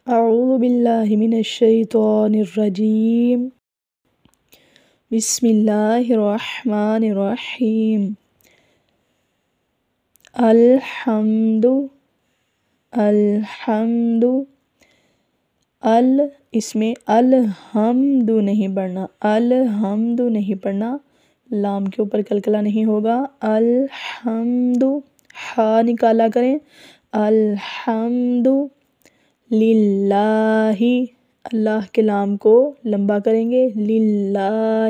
اعوذ باللہ من الشیطان الرجیم بسم اللہ الرحمن الرحیم الحمد الحمد اس میں الحمد نہیں پڑھنا، الحمد نہیں پڑھنا، لام کے اوپر کلکلا نہیں ہوگا۔ الحمد ہا نکالا کریں، الحمد للہ، اللہ کے لام کو لمبا کریں گے، للہ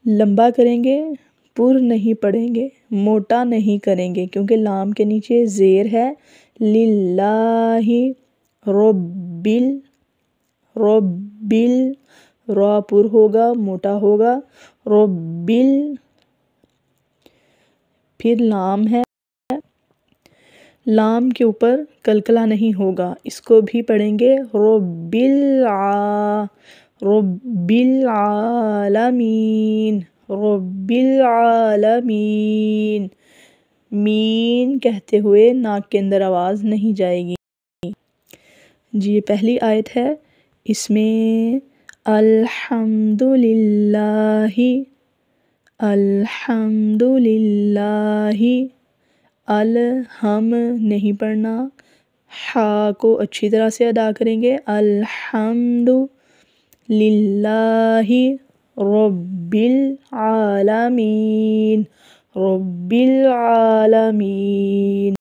لمبا کریں گے، پر نہیں پڑھیں گے، موٹا نہیں کریں گے کیونکہ لام کے نیچے زیر ہے۔ للہ ربل، ربل را پر ہوگا، موٹا ہوگا، ربل، پھر لام ہے، لام کے اوپر کلکلا نہیں ہوگا، اس کو بھی پڑھیں گے رب العالمین، رب العالمین، مین کہتے ہوئے ناک کے اندر آواز نہیں جائے گی۔ جی یہ پہلی آیت ہے، اس میں الحمدللہ، الحمدللہ، الہم نہیں پڑھنا، ہا کو اچھی طرح سے ادا کریں گے، الحمد للہ رب العالمین، رب العالمین،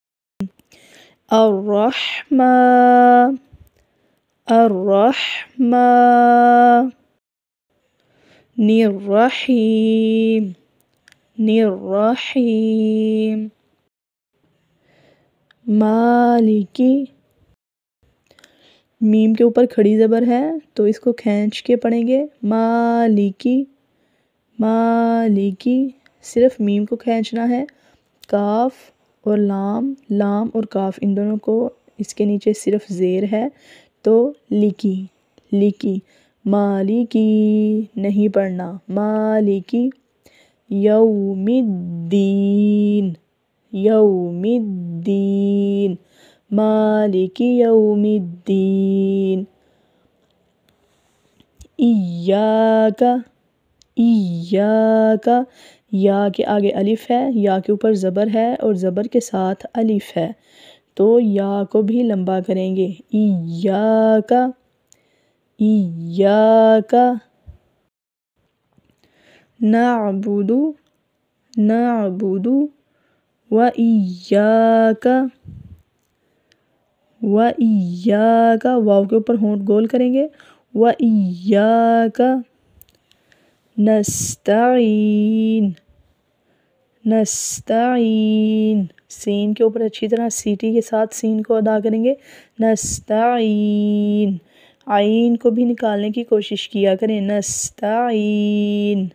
الرحمن الرحمن الرحیم، الرحیم، مالکی، میم کے اوپر کھڑی زبر ہے تو اس کو کھینچ کے پڑھیں گے، مالکی، مالکی، صرف میم کو کھینچنا ہے، کاف اور لام، لام اور کاف ان دونوں کو اس کے نیچے صرف زیر ہے تو لکی، لکی، مالکی نہیں پڑھنا، مالکی، یوم الدین، یوم الدین، مالک یوم الدین، ایاک، ایاک، یا کے آگے الف ہے، یا کے اوپر زبر ہے اور زبر کے ساتھ الف ہے تو یا کو بھی لمبا کریں گے، ایاک، ایاک، نعبد، نعبد، وإیاک، وإیاک، واو کے اوپر ہونٹ گول کریں گے، وإیاک نستعین، نستعین، سین کے اوپر اچھی طرح سیٹی کے ساتھ سین کو ادا کریں گے، نستعین، عین کو بھی نکالنے کی کوشش کیا کریں، نستعین۔